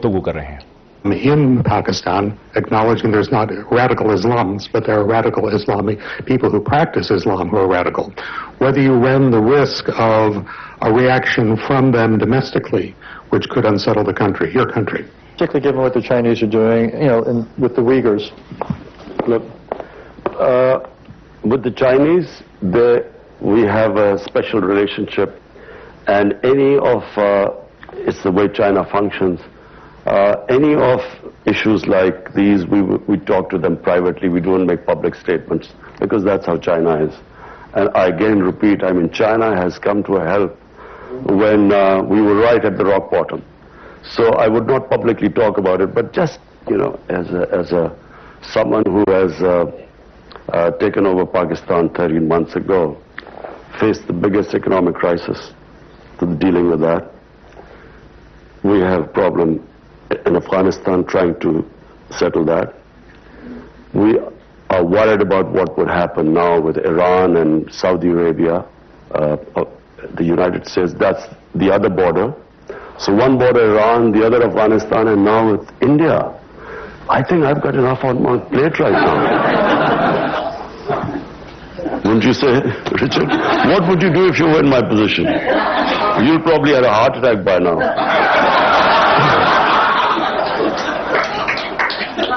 गुफ्तगू कर रहे हैं। In Pakistan, acknowledging there's not radical Islams, but there are radical Islamic people who practice Islam who are radical. Whether you run the risk of a reaction from them domestically, which could unsettle the country, your country. Particularly given what the Chinese are doing, with the Uyghurs. Look, with the Chinese, we have a special relationship, and it's the way China functions. Any of issues like these, we talk to them privately. We don't make public statements because that's how China is. And I again repeat, I mean, China has come to a help when we were right at the rock bottom. So I would not publicly talk about it, but just, as someone who has taken over Pakistan 13 months ago, faced the biggest economic crisis, dealing with that. We have a problem in Afghanistan trying to settle that. We are worried about what would happen now with Iran and Saudi Arabia, the United States. That's the other border. So one border Iran, the other Afghanistan, and now with India. I think I've got enough on my plate right now. Wouldn't you say, Richard? What would you do if you were in my position? You'll probably have a heart attack by now.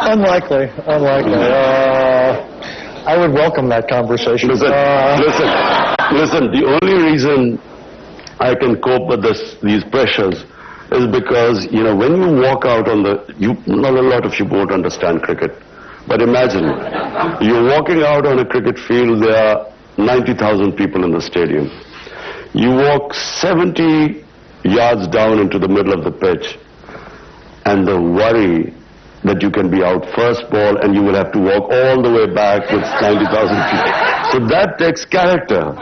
Unlikely. I would welcome that conversation. Listen, the only reason I can cope with these pressures is because, when you walk out on not a lot of you won't understand cricket, but imagine, you're walking out on a cricket field, there are 90,000 people in the stadium. You walk 70 yards down into the middle of the pitch, and the worry that you can be out first ball and you will have to walk all the way back with 90,000 people. So that takes character.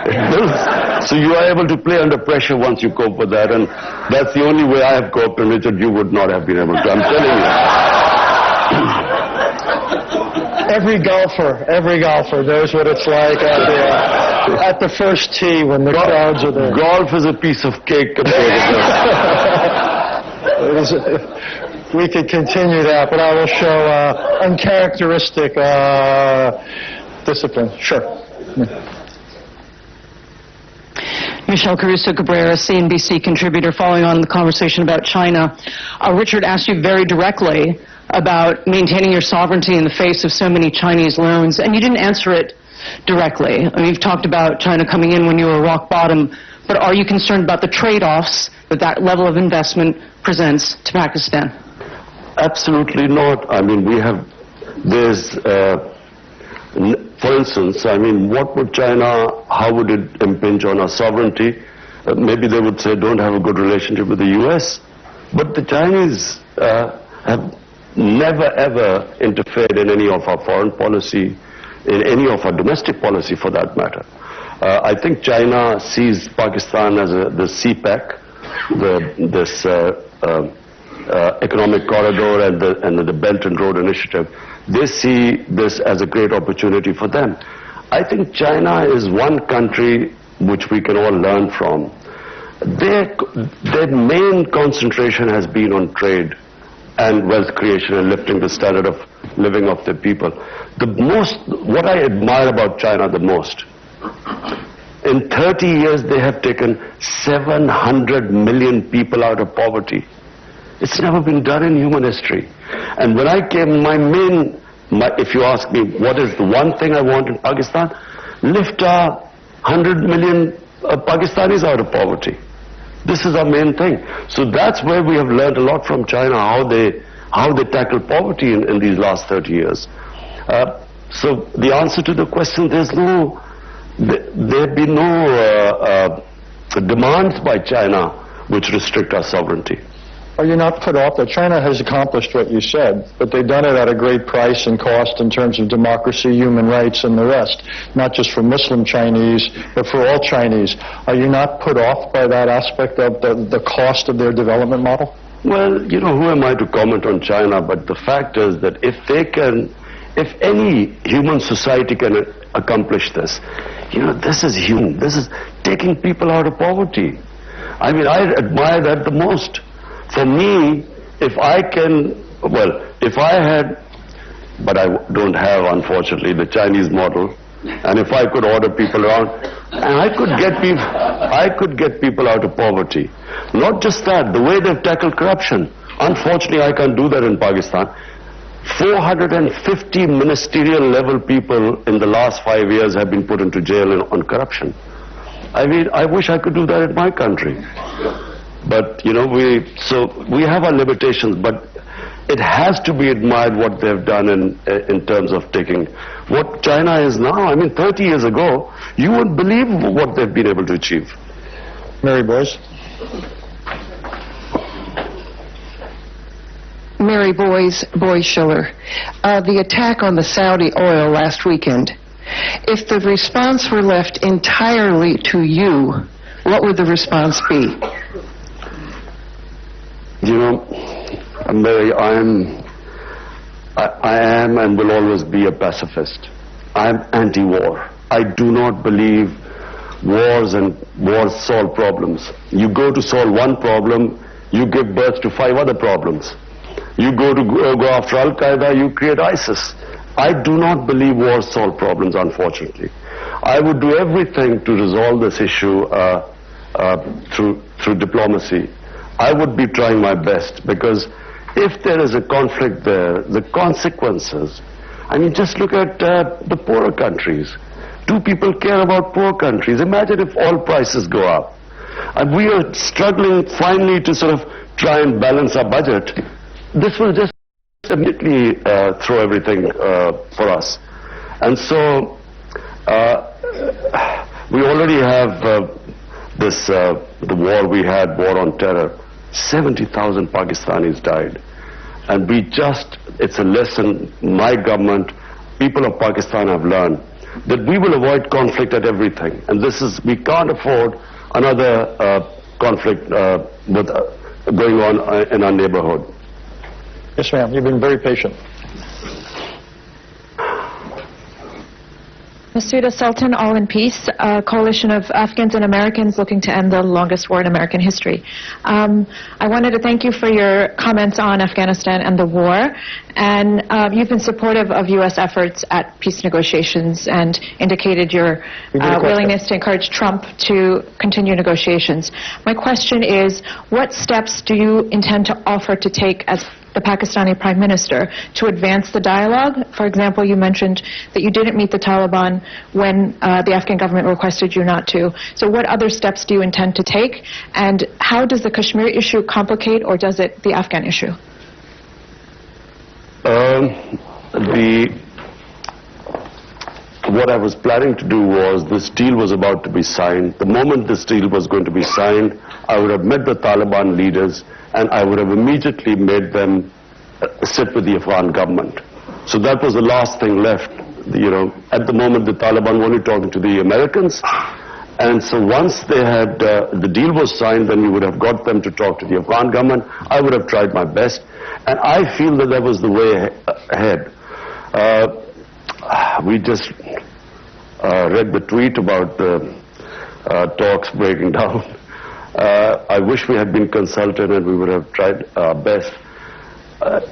So you are able to play under pressure once you cope with that, and that's the only way I have coped, and Richard, you would not have been able to. I'm telling you. Every golfer knows what it's like at the first tee when the crowds are there. Golf is a piece of cake compared to this. We could continue that, but I will show uncharacteristic discipline. Sure. Michelle Caruso-Cabrera, CNBC contributor, following on the conversation about China. Richard asked you very directly about maintaining your sovereignty in the face of so many Chinese loans, and you didn't answer it directly. I mean, you've talked about China coming in when you were rock bottom, but are you concerned about the trade-offs that level of investment presents to Pakistan? Absolutely not. I mean, for instance, I mean, what would China, how would it impinge on our sovereignty? Maybe they would say don't have a good relationship with the US. But the Chinese have never ever interfered in any of our foreign policy, in any of our domestic policy for that matter. I think China sees Pakistan as the CPEC, this economic corridor and the Belt and Road Initiative. They see this as a great opportunity for them. I think China is one country which we can all learn from. Their main concentration has been on trade and wealth creation and lifting the standard of living of their people. What I admire about China the most, in 30 years they have taken 700 million people out of poverty. It's never been done in human history. And when I came, if you ask me what is the one thing I want in Pakistan, lift 100 million Pakistanis out of poverty. This is our main thing. So that's where we have learned a lot from China, how they tackle poverty in these last 30 years. So the answer to the question, there have been no demands by China which restrict our sovereignty. Are you not put off that China has accomplished what you said, but they've done it at a great price and cost in terms of democracy, human rights, and the rest, not just for Muslim Chinese, but for all Chinese? Are you not put off by that aspect of the cost of their development model? Well, who am I to comment on China, but the fact is that if any human society can accomplish this, this is human. This is taking people out of poverty. I mean, I admire that the most. For me, if I can, well, if I had, but I don't have, unfortunately, the Chinese model, and if I could order people around, and I could get people out of poverty. Not just that, the way they've tackled corruption. Unfortunately, I can't do that in Pakistan. 450 ministerial level people in the last 5 years have been put into jail on corruption. I mean, I wish I could do that in my country. But, you know, we have our limitations, but it has to be admired what they've done in terms of taking what China is now. I mean, 30 years ago, you wouldn't believe what they've been able to achieve. Mary Boyce. Mary Boyce Schiller. The attack on the Saudi oil last weekend, if the response were left entirely to you, what would the response be? You know, Mary, I am and will always be a pacifist. I am anti-war. I do not believe wars solve problems. You go to solve one problem, you give birth to 5 other problems. You go after Al-Qaeda, you create ISIS. I do not believe wars solve problems, unfortunately. I would do everything to resolve this issue through diplomacy. I would be trying my best, because if there is a conflict there, the consequences, I mean, just look at the poorer countries. Do people care about poor countries? Imagine if oil prices go up. And we are struggling finally to sort of try and balance our budget. This will just immediately throw everything for us. And so we already have the war we had, war on terror. 70,000 Pakistanis died. And it's a lesson my government, people of Pakistan have learned, that we will avoid conflict at everything. And we can't afford another conflict going on in our neighborhood. Yes, ma'am. You've been very patient. Masuda Sultan, All in Peace, a coalition of Afghans and Americans looking to end the longest war in American history. I wanted to thank you for your comments on Afghanistan and the war. And you've been supportive of U.S. efforts at peace negotiations and indicated your willingness to encourage Trump to continue negotiations. My question is, what steps do you intend to offer to take as the Pakistani Prime Minister to advance the dialogue? For example, you mentioned that you didn't meet the Taliban when the Afghan government requested you not to. So what other steps do you intend to take? And how does the Kashmir issue complicate, or does it the Afghan issue? What I was planning to do was, this deal was about to be signed. The moment this deal was going to be signed, I would have met the Taliban leaders and I would have immediately made them sit with the Afghan government. So that was the last thing left. You know, at the moment the Taliban were only talking to the Americans, and so once they had the deal was signed, then we would have got them to talk to the Afghan government. I would have tried my best, and I feel that was the way ahead. We just read the tweet about the talks breaking down. I wish we had been consulted and we would have tried our best.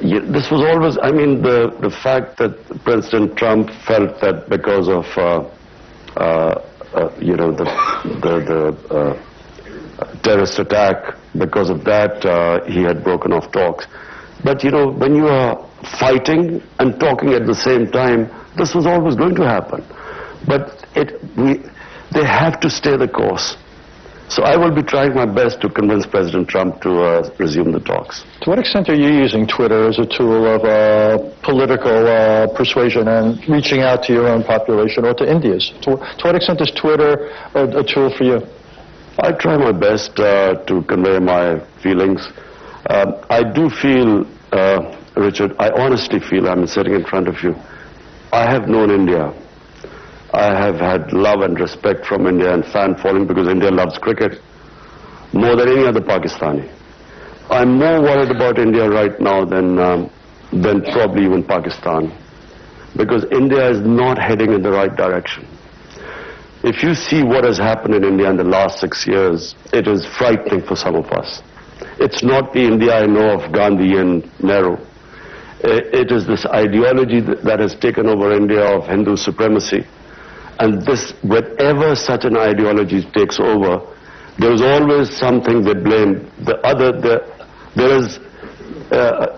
This was always, I mean, the fact that President Trump felt that because of, you know, the terrorist attack, because of that, he had broken off talks. But, you know, when you are fighting and talking at the same time, this was always going to happen. But they have to stay the course. So I will be trying my best to convince President Trump to resume the talks. To what extent are you using Twitter as a tool of political persuasion and reaching out to your own population or to India's? To what extent is Twitter a tool for you? I try my best to convey my feelings. I do feel, Richard, I honestly feel, I'm sitting in front of you, I have known India. I have had love and respect from India and fan following, because India loves cricket more than any other Pakistani. I'm more worried about India right now than probably even Pakistan, because India is not heading in the right direction. If you see what has happened in India in the last 6 years, it is frightening for some of us. It's not the India I know of Gandhi and Nehru. It is this ideology that has taken over India of Hindu supremacy. And this, whenever such an ideology takes over, there is always something they blame.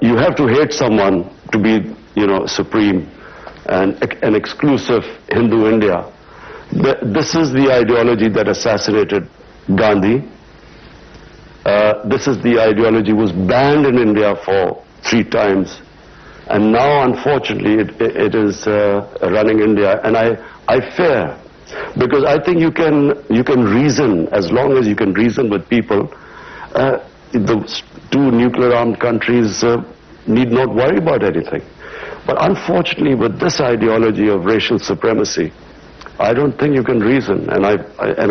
You have to hate someone to be, supreme and an exclusive Hindu India. This is the ideology that assassinated Gandhi. This is the ideology was banned in India for 3 times. And now, unfortunately, it is running India. And I fear, because I think you can reason, as long as you can reason with people. The 2 nuclear-armed countries need not worry about anything. But unfortunately, with this ideology of racial supremacy, I don't think you can reason, and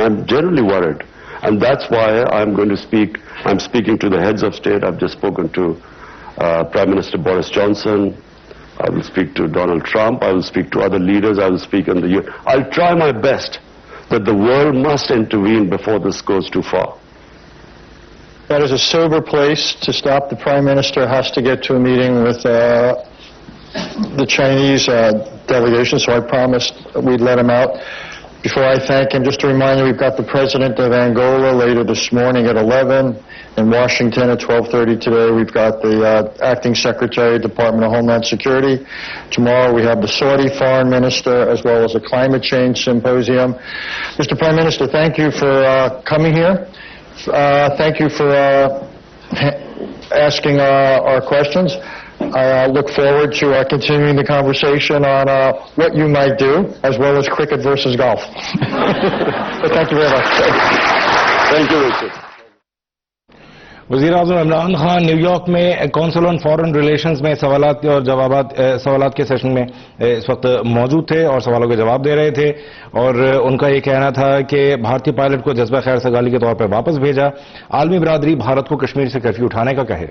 I'm generally worried. And that's why I'm going to speak. I'm speaking to the heads of state. I've just spoken to Prime Minister Boris Johnson. I will speak to Donald Trump. I will speak to other leaders. I will speak in the UN. I'll try my best that the world must intervene before this goes too far. That is a sober place to stop. The Prime Minister has to get to a meeting with the Chinese delegation, so I promised we'd let him out. Before I thank him, just a reminder, we've got the President of Angola later this morning at 11, in Washington at 12:30 today. We've got the Acting Secretary of the Department of Homeland Security. Tomorrow we have the Saudi Foreign Minister as well as a climate change symposium. Mr. Prime Minister, thank you for coming here. Thank you for asking our questions. I look forward to continuing the conversation on what you might do, as well as cricket versus golf. But thank you very much. Thank you, Richard. वज़ीर-ए-आज़म Imran Khan New York में council on foreign relations में सवालात के session में इस वक्त मौजूद थे और सवालों के जवाब दे रहे थे और उनका ये कहना था कि भारतीय पायलट को जज्बा खैर सगाली के तौर पर वापस भेजा। आलमी बिरादरी भारत को कश्मीर से कर्फ्यू उठाने का कहे।